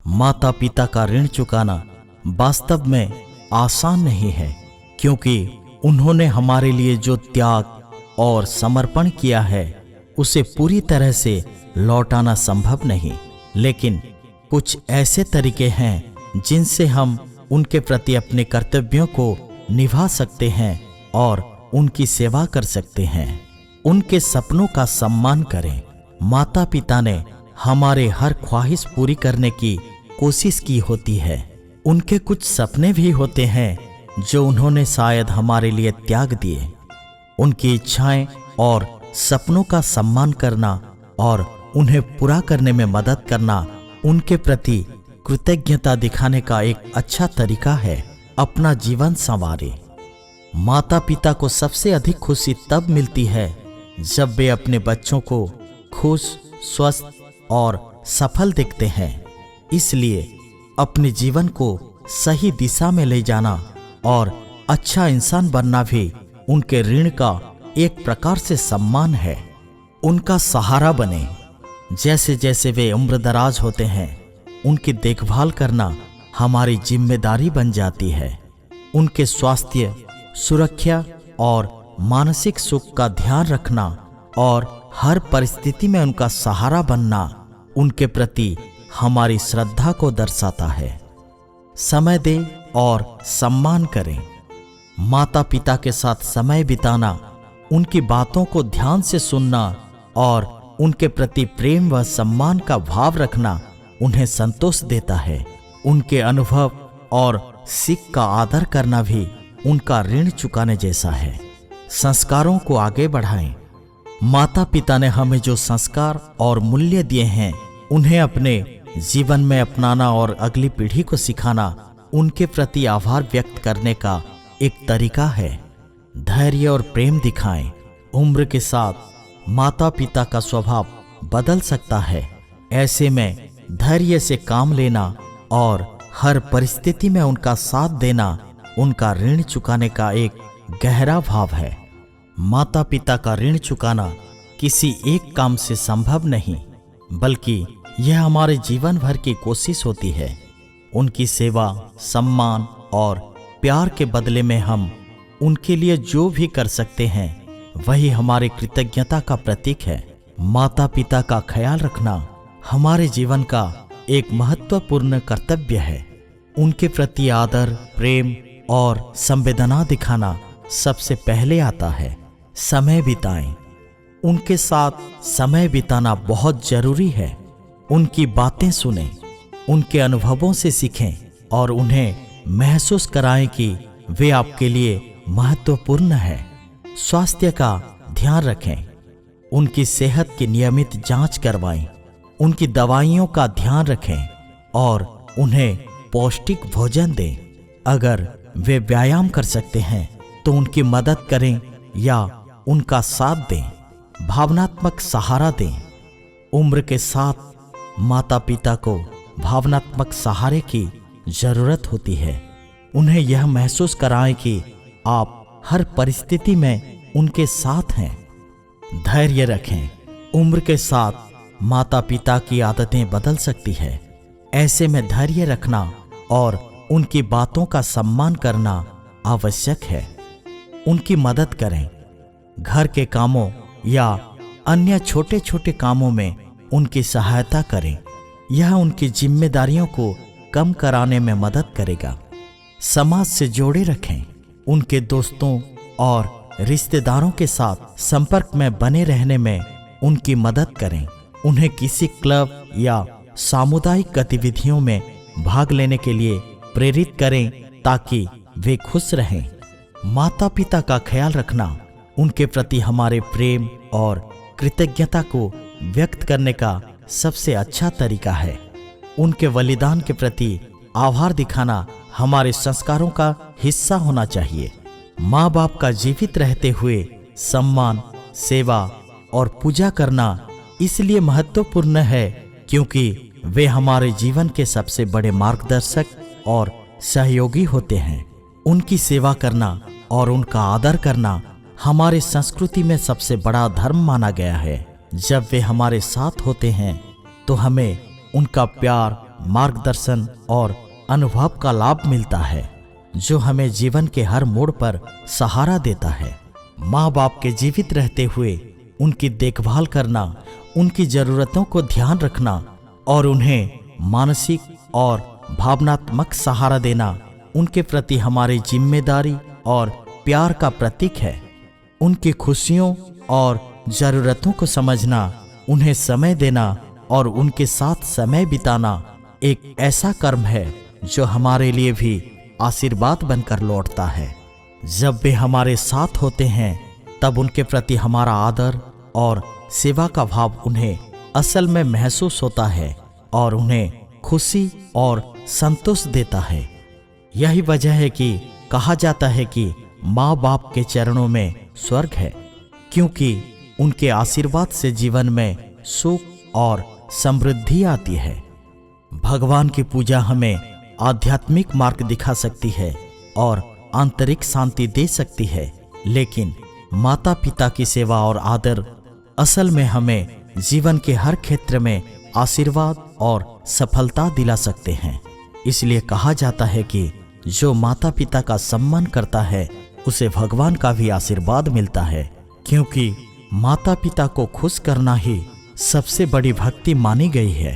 माता पिता का ऋण चुकाना वास्तव में आसान नहीं है, क्योंकि उन्होंने हमारे लिए जो त्याग और समर्पण किया है उसे पूरी तरह से लौटाना संभव नहीं। लेकिन कुछ ऐसे तरीके हैं जिनसे हम उनके प्रति अपने कर्तव्यों को निभा सकते हैं और उनकी सेवा कर सकते हैं। उनके सपनों का सम्मान करें। माता पिता ने हमारे हर ख्वाहिश पूरी करने की कोशिश की होती है। उनके कुछ सपने भी होते हैं जो उन्होंने शायद हमारे लिए त्याग दिए। उनकी इच्छाएं और सपनों का सम्मान करना और उन्हें पूरा करने में मदद करना उनके प्रति कृतज्ञता दिखाने का एक अच्छा तरीका है। अपना जीवन संवारें। माता पिता को सबसे अधिक खुशी तब मिलती है जब वे अपने बच्चों को खुश, स्वस्थ और सफल देखते हैं। इसलिए अपने जीवन को सही दिशा में ले जाना और अच्छा इंसान बनना भी उनके ऋण का एक प्रकार से सम्मान है। उनका सहारा बने। जैसे जैसे वे उम्रदराज होते हैं, उनकी देखभाल करना हमारी जिम्मेदारी बन जाती है। उनके स्वास्थ्य, सुरक्षा और मानसिक सुख का ध्यान रखना और हर परिस्थिति में उनका सहारा बनना उनके प्रति हमारी श्रद्धा को दर्शाता है। समय दें और सम्मान करें। माता पिता के साथ समय बिताना, उनकी बातों को ध्यान से सुनना और उनके प्रति प्रेम व सम्मान का भाव रखना उन्हें संतोष देता है। उनके अनुभव और सीख का आदर करना भी उनका ऋण चुकाने जैसा है। संस्कारों को आगे बढ़ाएं। माता पिता ने हमें जो संस्कार और मूल्य दिए हैं उन्हें अपने जीवन में अपनाना और अगली पीढ़ी को सिखाना उनके प्रति आभार व्यक्त करने का एक तरीका है। धैर्य और प्रेम दिखाएं। उम्र के साथ माता पिता का स्वभाव बदल सकता है। ऐसे में धैर्य से काम लेना और हर परिस्थिति में उनका साथ देना उनका ऋण चुकाने का एक गहरा भाव है। माता पिता का ऋण चुकाना किसी एक काम से संभव नहीं, बल्कि यह हमारे जीवन भर की कोशिश होती है। उनकी सेवा, सम्मान और प्यार के बदले में हम उनके लिए जो भी कर सकते हैं वही हमारे कृतज्ञता का प्रतीक है। माता पिता का ख्याल रखना हमारे जीवन का एक महत्वपूर्ण कर्तव्य है। उनके प्रति आदर, प्रेम और संवेदना दिखाना सबसे पहले आता है। समय बिताएं। उनके साथ समय बिताना बहुत जरूरी है। उनकी बातें सुनें, उनके अनुभवों से सीखें और उन्हें महसूस कराएं कि वे आपके लिए महत्वपूर्ण है। स्वास्थ्य का ध्यान रखें। उनकी सेहत की नियमित जांच करवाएं। उनकी दवाइयों का ध्यान रखें और उन्हें पौष्टिक भोजन दें। अगर वे व्यायाम कर सकते हैं तो उनकी मदद करें या उनका साथ दें। भावनात्मक सहारा दें। उम्र के साथ माता पिता को भावनात्मक सहारे की जरूरत होती है। उन्हें यह महसूस कराएं कि आप हर परिस्थिति में उनके साथ हैं। धैर्य रखें। उम्र के साथ माता पिता की आदतें बदल सकती है। ऐसे में धैर्य रखना और उनकी बातों का सम्मान करना आवश्यक है। उनकी मदद करें। घर के कामों या अन्य छोटे छोटे कामों में उनकी सहायता करें। यह उनकी जिम्मेदारियों को कम कराने में मदद करेगा। समाज से जोड़े रखें। उनके दोस्तों और रिश्तेदारों के साथ संपर्क में बने रहने में उनकी मदद करें। उन्हें किसी क्लब या सामुदायिक गतिविधियों में भाग लेने के लिए प्रेरित करें ताकि वे खुश रहें। माता पिता का ख्याल रखना उनके प्रति हमारे प्रेम और कृतज्ञता को व्यक्त करने का सबसे अच्छा तरीका है। उनके बलिदान के प्रति आभार दिखाना हमारे संस्कारों का हिस्सा होना चाहिए। माँ बाप का जीवित रहते हुए सम्मान, सेवा और पूजा करना इसलिए महत्वपूर्ण है क्योंकि वे हमारे जीवन के सबसे बड़े मार्गदर्शक और सहयोगी होते हैं। उनकी सेवा करना और उनका आदर करना हमारे संस्कृति में सबसे बड़ा धर्म माना गया है। जब वे हमारे साथ होते हैं तो हमें उनका प्यार, मार्गदर्शन और अनुभव का लाभ मिलता है, जो हमें जीवन के हर मोड़ पर सहारा देता है। माँ बाप के जीवित रहते हुए उनकी देखभाल करना, उनकी जरूरतों को ध्यान रखना और उन्हें मानसिक और भावनात्मक सहारा देना उनके प्रति हमारी जिम्मेदारी और प्यार का प्रतीक है। उनकी खुशियों और जरूरतों को समझना, उन्हें समय देना और उनके साथ समय बिताना एक ऐसा कर्म है जो हमारे लिए भी आशीर्वाद बनकर लौटता है। जब वे हमारे साथ होते हैं तब उनके प्रति हमारा आदर और सेवा का भाव उन्हें असल में महसूस होता है और उन्हें खुशी और संतोष देता है। यही वजह है कि कहा जाता है कि माँ बाप के चरणों में स्वर्ग है, क्योंकि उनके आशीर्वाद से जीवन में सुख और समृद्धि आती है। भगवान की पूजा हमें आध्यात्मिक मार्ग दिखा सकती है और आंतरिक शांति दे सकती है, लेकिन माता पिता की सेवा और आदर असल में हमें जीवन के हर क्षेत्र में आशीर्वाद और सफलता दिला सकते हैं। इसलिए कहा जाता है कि जो माता पिता का सम्मान करता है उसे भगवान का भी आशीर्वाद मिलता है, क्योंकि माता पिता को खुश करना ही सबसे बड़ी भक्ति मानी गई है।